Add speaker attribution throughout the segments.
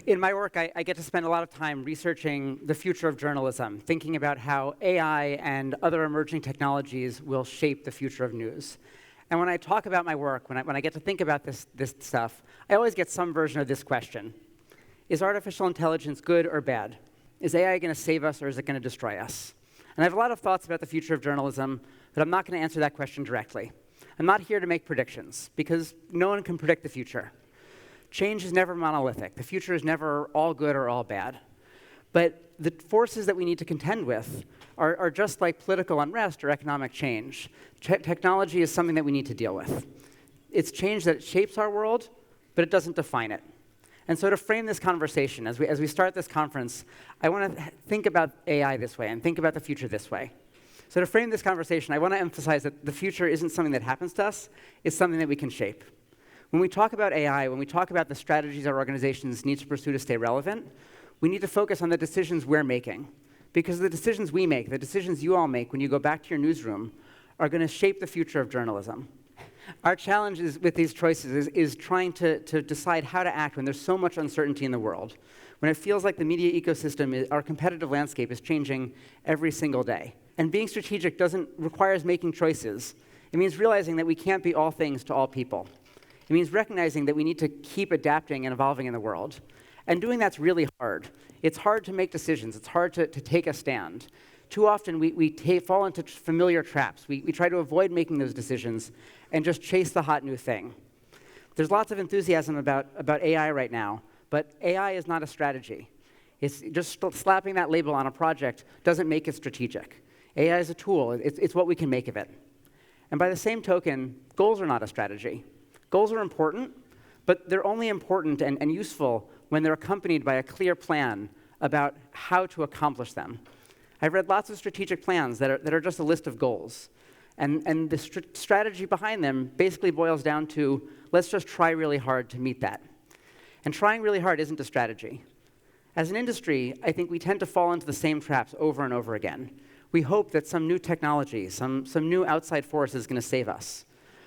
Speaker 1: In my work, I get to spend a lot of time researching the future of journalism, thinking about how AI and other emerging technologies will shape the future of news. And when I talk about my work, when I get to think about this stuff, I always get some version of this question. Is artificial intelligence good or bad? Is AI going to save us or is it going to destroy us? And I have a lot of thoughts about the future of journalism, but I'm not going to answer that question directly. I'm not here to make predictions, because no one can predict the future. Change is never monolithic. The future is never all good or all bad. But the forces that we need to contend with are just like political unrest or economic change. Technology is something that we need to deal with. It's change that shapes our world, but it doesn't define it. And so to frame this conversation, as we start this conference, I want to think about AI this way and think about the future this way. So to frame this conversation, I want to emphasize that the future isn't something that happens to us, it's something that we can shape. When we talk about AI, when we talk about the strategies our organizations need to pursue to stay relevant, we need to focus on the decisions we're making. Because the decisions we make, the decisions you all make when you go back to your newsroom, are going to shape the future of journalism. Our challenge with these choices is trying to decide how to act when there's so much uncertainty in the world, when it feels like the media ecosystem, our competitive landscape, is changing every single day. And being strategic requires making choices. It means realizing that we can't be all things to all people. It means recognizing that we need to keep adapting and evolving in the world. And doing that's really hard. It's hard to make decisions. It's hard to take a stand. Too often, we fall into familiar traps. We try to avoid making those decisions and just chase the hot new thing. There's lots of enthusiasm about AI right now, but AI is not a strategy. It's just slapping that label on a project doesn't make it strategic. AI is a tool. It's what we can make of it. And by the same token, goals are not a strategy. Goals are important, but they're only important and useful when they're accompanied by a clear plan about how to accomplish them. I've read lots of strategic plans that are just a list of goals. And the strategy behind them basically boils down to, let's just try really hard to meet that. And trying really hard isn't a strategy. As an industry, I think we tend to fall into the same traps over and over again. We hope that some new technology, some new outside force is going to save us.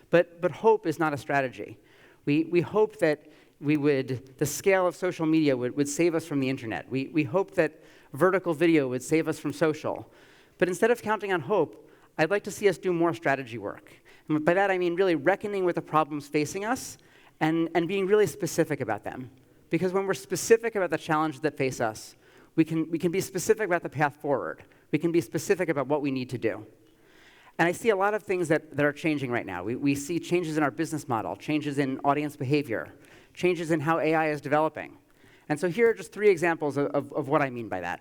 Speaker 1: But hope is not a strategy. We hope that the scale of social media would save us from the internet. We hope that vertical video would save us from social. But instead of counting on hope, I'd like to see us do more strategy work. And by that, I mean really reckoning with the problems facing us and being really specific about them. Because when we're specific about the challenges that face us, we can be specific about the path forward. We can be specific about what we need to do. And I see a lot of things that are changing right now. We see changes in our business model, changes in audience behavior, changes in how AI is developing. And so here are just 3 examples of what I mean by that.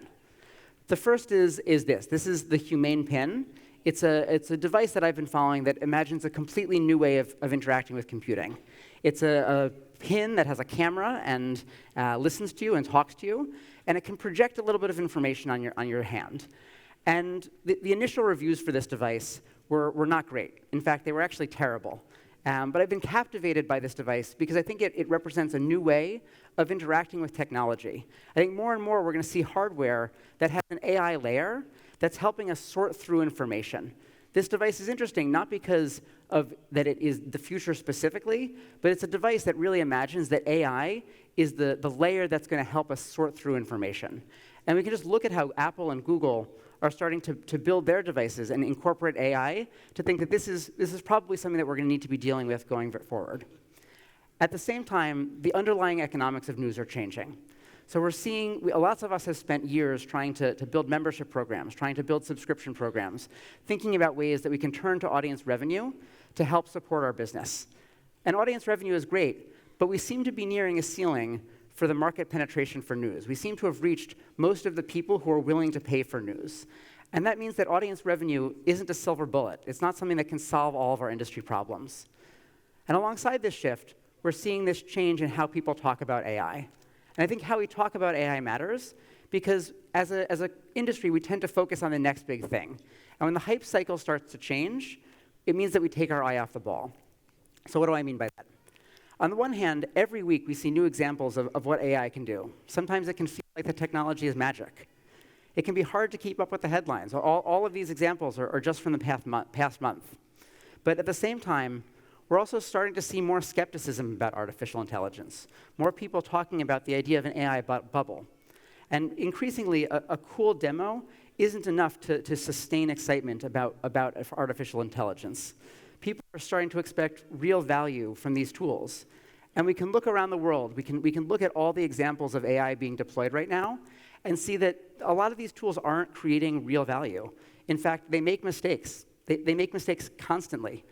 Speaker 1: The first is this. This is the Humane Pin. It's a device that I've been following that imagines a completely new way of interacting with computing. It's a pin that has a camera and listens to you and talks to you, and it can project a little bit of information on your hand. And the initial reviews for this device were not great. In fact, they were actually terrible. But I've been captivated by this device because I think it represents a new way of interacting with technology. I think more and more we're going to see hardware that has an AI layer that's helping us sort through information. This device is interesting not because that it is the future specifically, but it's a device that really imagines that AI is the layer that's going to help us sort through information. And we can just look at how Apple and Google are starting to build their devices and incorporate AI to think that this is probably something that we're going to need to be dealing with going forward. At the same time, the underlying economics of news are changing. So we're seeing, lots of us have spent years trying to build membership programs, trying to build subscription programs, thinking about ways that we can turn to audience revenue to help support our business. And audience revenue is great, but we seem to be nearing a ceiling for the market penetration for news. We seem to have reached most of the people who are willing to pay for news. And that means that audience revenue isn't a silver bullet. It's not something that can solve all of our industry problems. And alongside this shift, we're seeing this change in how people talk about AI. And I think how we talk about AI matters because as an industry, we tend to focus on the next big thing. And when the hype cycle starts to change, it means that we take our eye off the ball. So what do I mean by that? On the one hand, every week we see new examples of what AI can do. Sometimes it can feel like the technology is magic. It can be hard to keep up with the headlines. All of these examples are just from the past month. But at the same time, we're also starting to see more skepticism about artificial intelligence, more people talking about the idea of an AI bubble. And increasingly, a cool demo isn't enough to sustain excitement about artificial intelligence. People are starting to expect real value from these tools. And we can look around the world. We can look at all the examples of AI being deployed right now and see that a lot of these tools aren't creating real value. In fact, they make mistakes. They make mistakes constantly.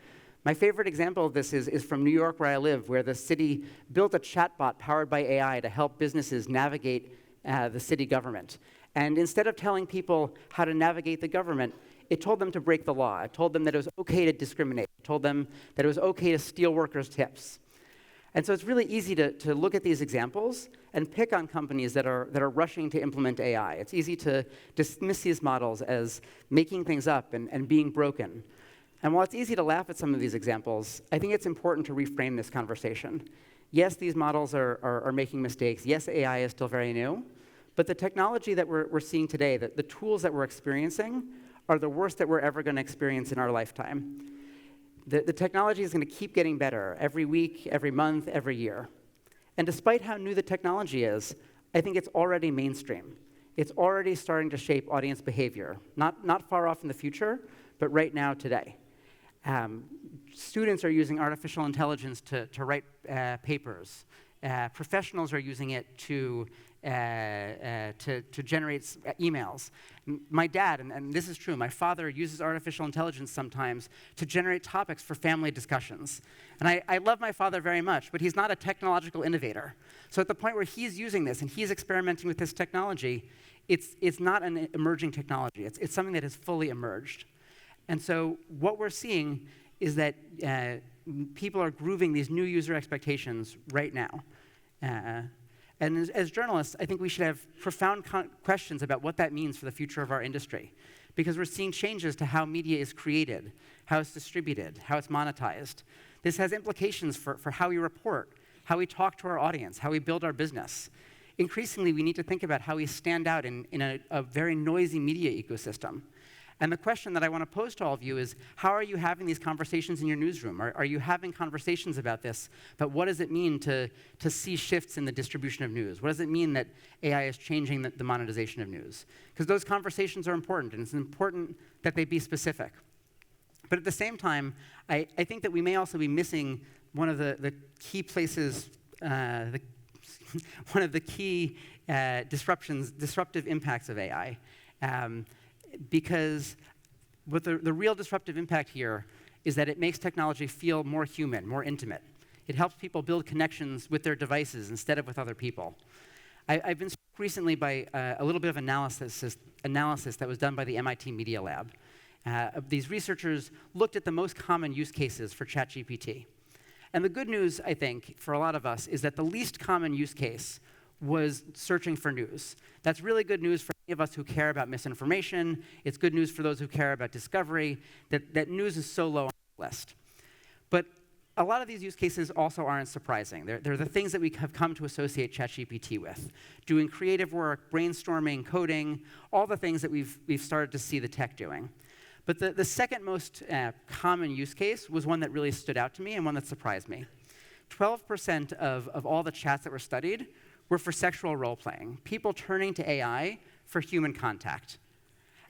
Speaker 1: My favorite example of this is from New York, where I live, where the city built a chatbot powered by AI to help businesses navigate the city government. And instead of telling people how to navigate the government, it told them to break the law. It told them that it was OK to discriminate. It told them that it was OK to steal workers' tips. And so it's really easy to look at these examples and pick on companies that are rushing to implement AI. It's easy to dismiss these models as making things up and being broken. And while it's easy to laugh at some of these examples, I think it's important to reframe this conversation. Yes, these models are making mistakes. Yes, AI is still very new. But the technology that we're seeing today, the tools that we're experiencing, are the worst that we're ever going to experience in our lifetime. The technology is going to keep getting better every week, every month, every year. And despite how new the technology is, I think it's already mainstream. It's already starting to shape audience behavior, not far off in the future, but right now, today. Students are using artificial intelligence to write papers. Professionals are using it to generate emails. My dad, and this is true, my father uses artificial intelligence sometimes to generate topics for family discussions. And I love my father very much, but he's not a technological innovator. So at the point where he's using this and he's experimenting with this technology, it's not an emerging technology. It's something that has fully emerged. And so what we're seeing is that people are grooving these new user expectations right now. And as journalists, I think we should have profound questions about what that means for the future of our industry. Because we're seeing changes to how media is created, how it's distributed, how it's monetized. This has implications for how we report, how we talk to our audience, how we build our business. Increasingly, we need to think about how we stand out in a very noisy media ecosystem. And the question that I want to pose to all of you is, how are you having these conversations in your newsroom? Are you having conversations about this? But what does it mean to see shifts in the distribution of news? What does it mean that AI is changing the monetization of news? Because those conversations are important, and it's important that they be specific. But at the same time, I think that we may also be missing one of the key places, one of the key disruptive impacts of AI. Because what the real disruptive impact here is that it makes technology feel more human, more intimate. It helps people build connections with their devices instead of with other people. I've been struck recently by a little bit of analysis that was done by the MIT Media Lab. These researchers looked at the most common use cases for ChatGPT. And the good news, I think, for a lot of us is that the least common use case was searching for news. That's really good news for any of us who care about misinformation. It's good news for those who care about discovery, that news is so low on the list. But a lot of these use cases also aren't surprising. They're the things that we have come to associate ChatGPT with. Doing creative work, brainstorming, coding, all the things that we've started to see the tech doing. But the second most common use case was one that really stood out to me and one that surprised me. 12% of all the chats that were studied were for sexual role-playing, people turning to AI for human contact.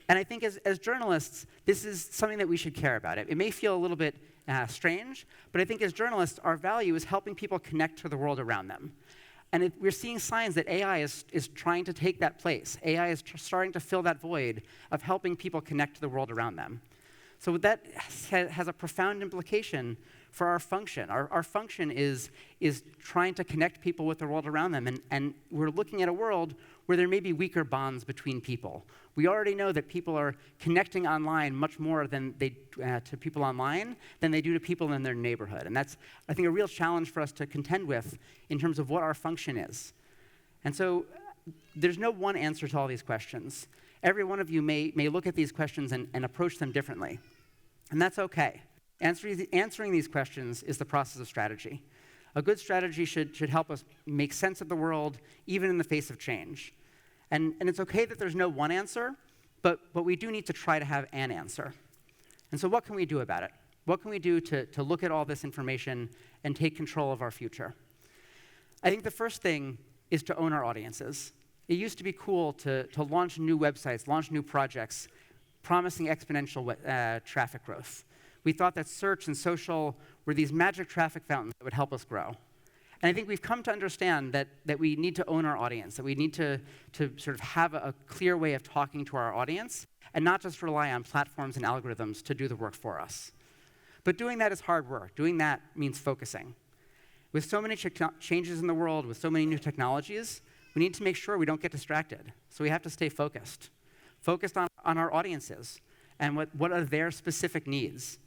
Speaker 1: And I think as journalists, this is something that we should care about. It may feel a little bit strange, but I think as journalists, our value is helping people connect to the world around them. And we're seeing signs that AI is trying to take that place. AI is starting to fill that void of helping people connect to the world around them. So that has a profound implication for our function. Our function is trying to connect people with the world around them. And we're looking at a world where there may be weaker bonds between people. We already know that people are connecting online much more than to people online than they do to people in their neighborhood. And that's, I think, a real challenge for us to contend with in terms of what our function is. And so there's no one answer to all these questions. Every one of you may look at these questions and approach them differently. And that's OK. Answering these questions is the process of strategy. A good strategy should help us make sense of the world, even in the face of change. And it's OK that there's no one answer, but we do need to try to have an answer. And so what can we do about it? What can we do to look at all this information and take control of our future? I think the first thing is to own our audiences. It used to be cool to launch new websites, launch new projects, promising exponential traffic growth. We thought that search and social were these magic traffic fountains that would help us grow. And I think we've come to understand that we need to own our audience, that we need to sort of have a clear way of talking to our audience and not just rely on platforms and algorithms to do the work for us. But doing that is hard work. Doing that means focusing. With so many changes in the world, with so many new technologies, we need to make sure we don't get distracted. So we have to stay focused. Focused on our audiences and what are their specific needs.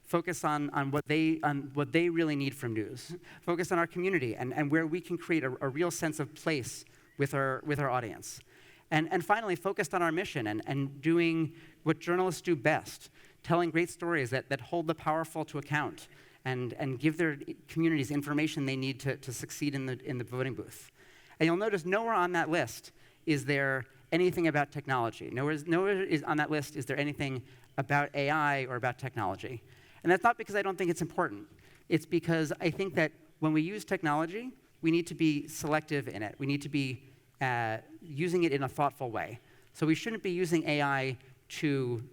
Speaker 1: Focus on what they really need from news. Focus on our community and where we can create a real sense of place with our audience. And finally, focused on our mission and doing what journalists do best, telling great stories that hold the powerful to account and give their communities information they need to succeed in the voting booth. And you'll notice nowhere on that list is there anything about technology. Nowhere is on that list is there anything about AI or about technology. And that's not because I don't think it's important. It's because I think that when we use technology, we need to be selective in it. We need to be using it in a thoughtful way. So we shouldn't be using AI to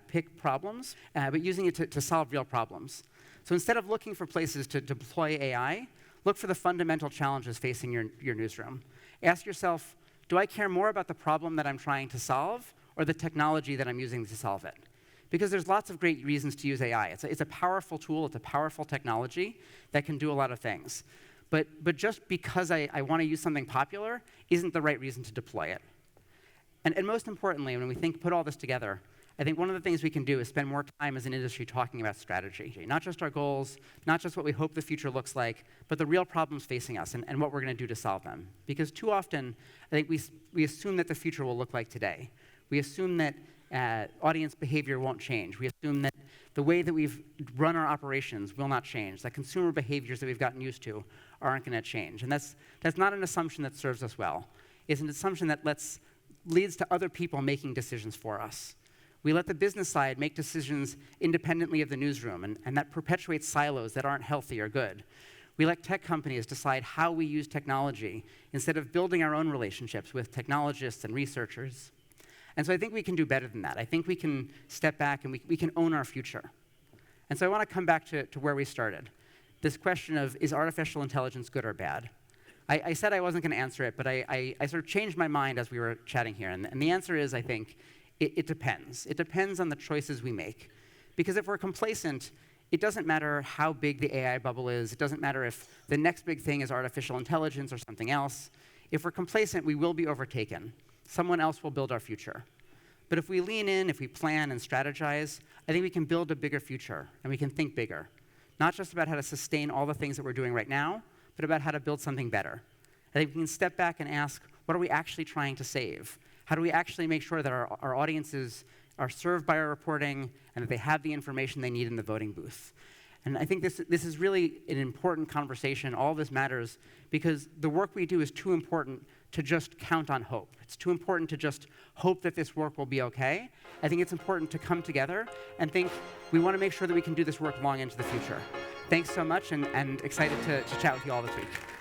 Speaker 1: pick problems, but using it to solve real problems. So instead of looking for places to deploy AI, look for the fundamental challenges facing your newsroom. Ask yourself, do I care more about the problem that I'm trying to solve or the technology that I'm using to solve it? Because there's lots of great reasons to use AI. It's a powerful tool. It's a powerful technology that can do a lot of things. But just because I want to use something popular isn't the right reason to deploy it. And most importantly, when we put all this together, I think one of the things we can do is spend more time as an industry talking about strategy. Not just our goals, not just what we hope the future looks like, but the real problems facing us and what we're going to do to solve them. Because too often, I think we assume that the future will look like today. We assume that audience behavior won't change. We assume that the way that we've run our operations will not change, that consumer behaviors that we've gotten used to aren't going to change. And that's not an assumption that serves us well. It's an assumption that leads to other people making decisions for us. We let the business side make decisions independently of the newsroom, and that perpetuates silos that aren't healthy or good. We let tech companies decide how we use technology instead of building our own relationships with technologists and researchers. And so I think we can do better than that. I think we can step back and we can own our future. And so I want to come back to where we started. This question of, is artificial intelligence good or bad? I said I wasn't going to answer it, but I sort of changed my mind as we were chatting here. And the answer is, I think, it depends. It depends on the choices we make. Because if we're complacent, it doesn't matter how big the AI bubble is. It doesn't matter if the next big thing is artificial intelligence or something else. If we're complacent, we will be overtaken. Someone else will build our future. But if we lean in, if we plan and strategize, I think we can build a bigger future, and we can think bigger. Not just about how to sustain all the things that we're doing right now, but about how to build something better. I think we can step back and ask, what are we actually trying to save? How do we actually make sure that our audiences are served by our reporting and that they have the information they need in the voting booth? And I think this is really an important conversation. All this matters because the work we do is too important to just count on hope. It's too important to just hope that this work will be okay. I think it's important to come together and think we want to make sure that we can do this work long into the future. Thanks so much, and excited to chat with you all this week.